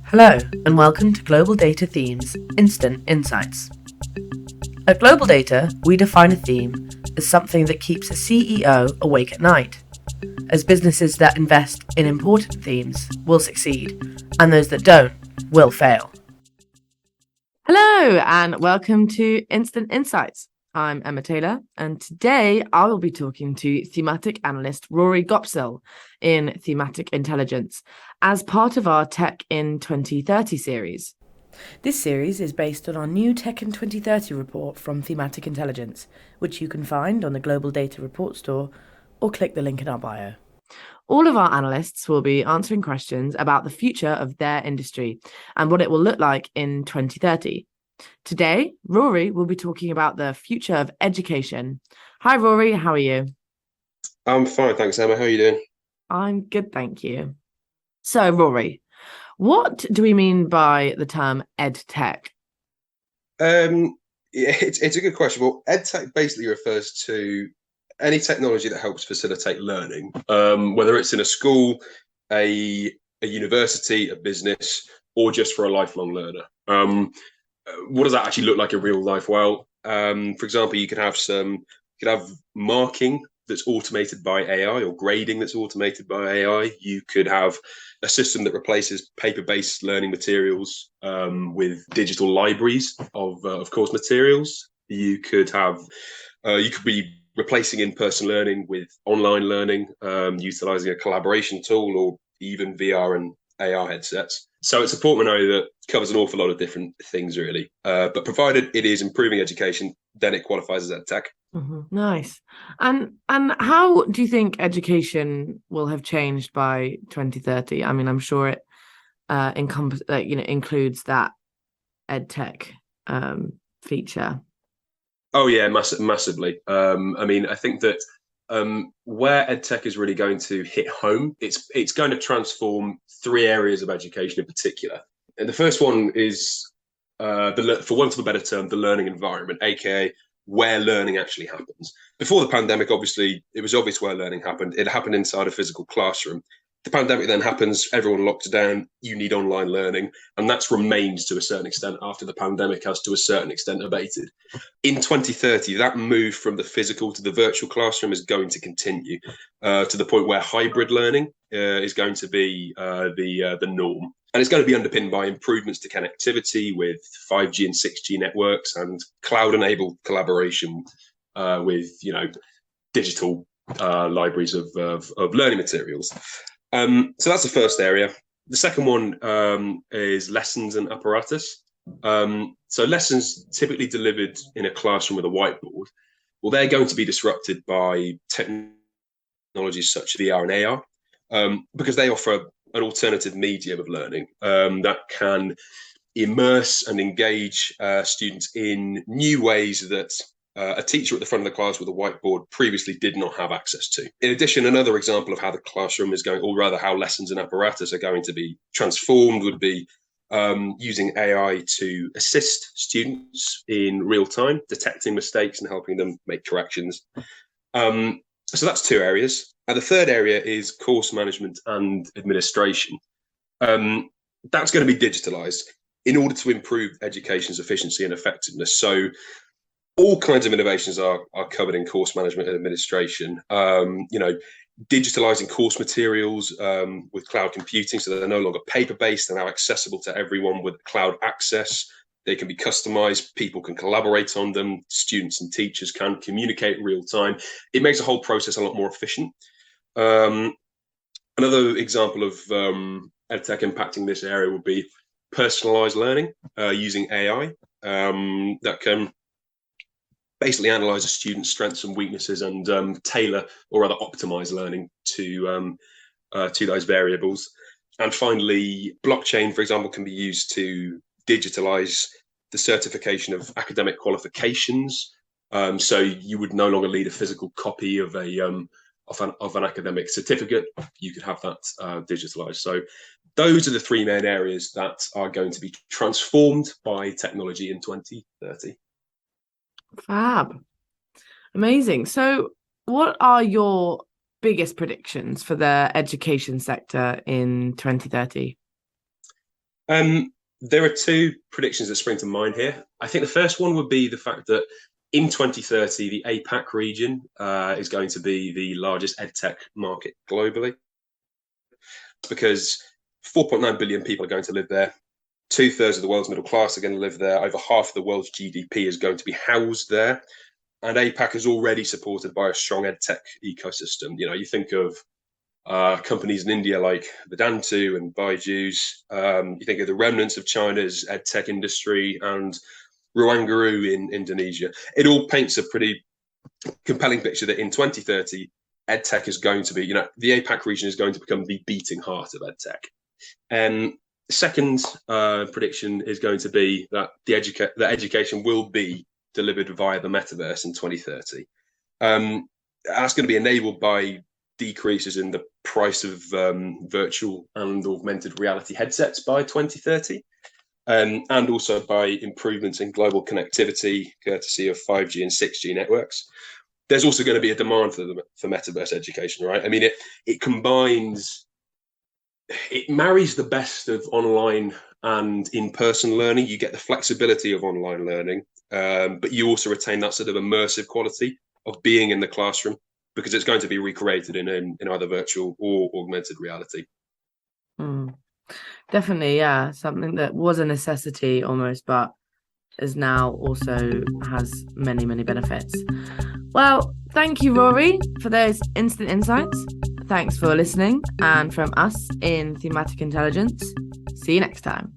Hello, and welcome to Global Data Themes Instant Insights. At Global Data, we define a theme as something that keeps a CEO awake at night, as businesses that invest in important themes will succeed, and those that don't will fail. Hello, and welcome to Instant Insights. I'm Emma Taylor, and today I will be talking to thematic analyst Rory Gopsill in Thematic Intelligence as part of our Tech in 2030 series. This series is based on our new Tech in 2030 report from Thematic Intelligence, which you can find on the Global Data Report Store or click the link in our bio. All of our analysts will be answering questions about the future of their industry and what it will look like in 2030. Today, Rory will be talking about the future of education. Hi, Rory. How are you? I'm fine, thanks, Emma. How are you doing? I'm good, thank you. So, Rory, what do we mean by the term EdTech? It's a good question. Well, EdTech basically refers to any technology that helps facilitate learning, whether it's in a school, a university, a business, or just for a lifelong learner. What does that actually look like in real life? Well, for example, you could have marking that's automated by AI or grading that's automated by AI. You could have a system that replaces paper-based learning materials with digital libraries of course materials. You could be replacing in-person learning with online learning, utilizing a collaboration tool or even VR and AR headsets. So it's a portmanteau that covers an awful lot of different things, really. But provided it is improving education, then it qualifies as EdTech. Mm-hmm. Nice. And how do you think education will have changed by 2030? I mean, I'm sure it includes that EdTech feature. Oh yeah, massively. I mean, I think that where EdTech is really going to hit home, it's going to transform three areas of education in particular. And the first one is, for want of a better term, the learning environment, aka where learning actually happens. Before the pandemic, obviously, it was obvious where learning happened. It happened inside a physical classroom. The pandemic then happens, everyone locks down, you need online learning, and that's remained to a certain extent after the pandemic has to a certain extent abated. In 2030, that move from the physical to the virtual classroom is going to continue to the point where hybrid learning is going to be the norm. And it's going to be underpinned by improvements to connectivity with 5G and 6G networks and cloud-enabled collaboration with, digital libraries of learning materials. So that's the first area. The second one is lessons and apparatus. So lessons typically delivered in a classroom with a whiteboard, well, they're going to be disrupted by technologies such as VR and AR because they offer an alternative medium of learning that can immerse and engage students in new ways that a teacher at the front of the class with a whiteboard previously did not have access to. In addition, another example of how the classroom is going, or rather how lessons and apparatus are going to be transformed, would be using AI to assist students in real time, detecting mistakes and helping them make corrections. So that's two areas. And the third area is course management and administration. That's going to be digitalized in order to improve education's efficiency and effectiveness. So all kinds of innovations are covered in course management and administration. Digitalizing course materials with cloud computing, so they're no longer paper-based, they're now accessible to everyone with cloud access. They can be customized, people can collaborate on them, students and teachers can communicate in real time. It makes the whole process a lot more efficient. Another example of EdTech impacting this area would be personalized learning using AI that can basically analyze a student's strengths and weaknesses and tailor or rather optimize learning to those variables. And finally, blockchain, for example, can be used to digitalize the certification of academic qualifications. So you would no longer need a physical copy of an academic certificate. You could have that digitalized. So those are the three main areas that are going to be transformed by technology in 2030. Fab. Amazing. So what are your biggest predictions for the education sector in 2030? There are two predictions that spring to mind here. I think the first one would be the fact that in 2030, the APAC region is going to be the largest EdTech market globally, because 4.9 billion people are going to live there. 2/3 of the world's middle class are going to live there. Over half of the world's GDP is going to be housed there. And APAC is already supported by a strong EdTech ecosystem. You think of companies in India like Vedantu and Baiju's. You think of the remnants of China's EdTech industry and Ruangguru in Indonesia. It all paints a pretty compelling picture that in 2030, EdTech is going to be, the APAC region is going to become the beating heart of EdTech. Second prediction is going to be that that education will be delivered via the metaverse in 2030. That's going to be enabled by decreases in the price of virtual and augmented reality headsets by 2030, and also by improvements in global connectivity, courtesy of 5G and 6G networks. There's also going to be a demand for metaverse education, right? I mean, it marries the best of online and in-person learning. You get the flexibility of online learning, but you also retain that sort of immersive quality of being in the classroom, because it's going to be recreated in either virtual or augmented reality. Definitely, yeah. Something that was a necessity almost, but is now also has many, many benefits. Well, thank you, Rory, for those instant insights. Thanks for listening. And from us in Thematic Intelligence, see you next time.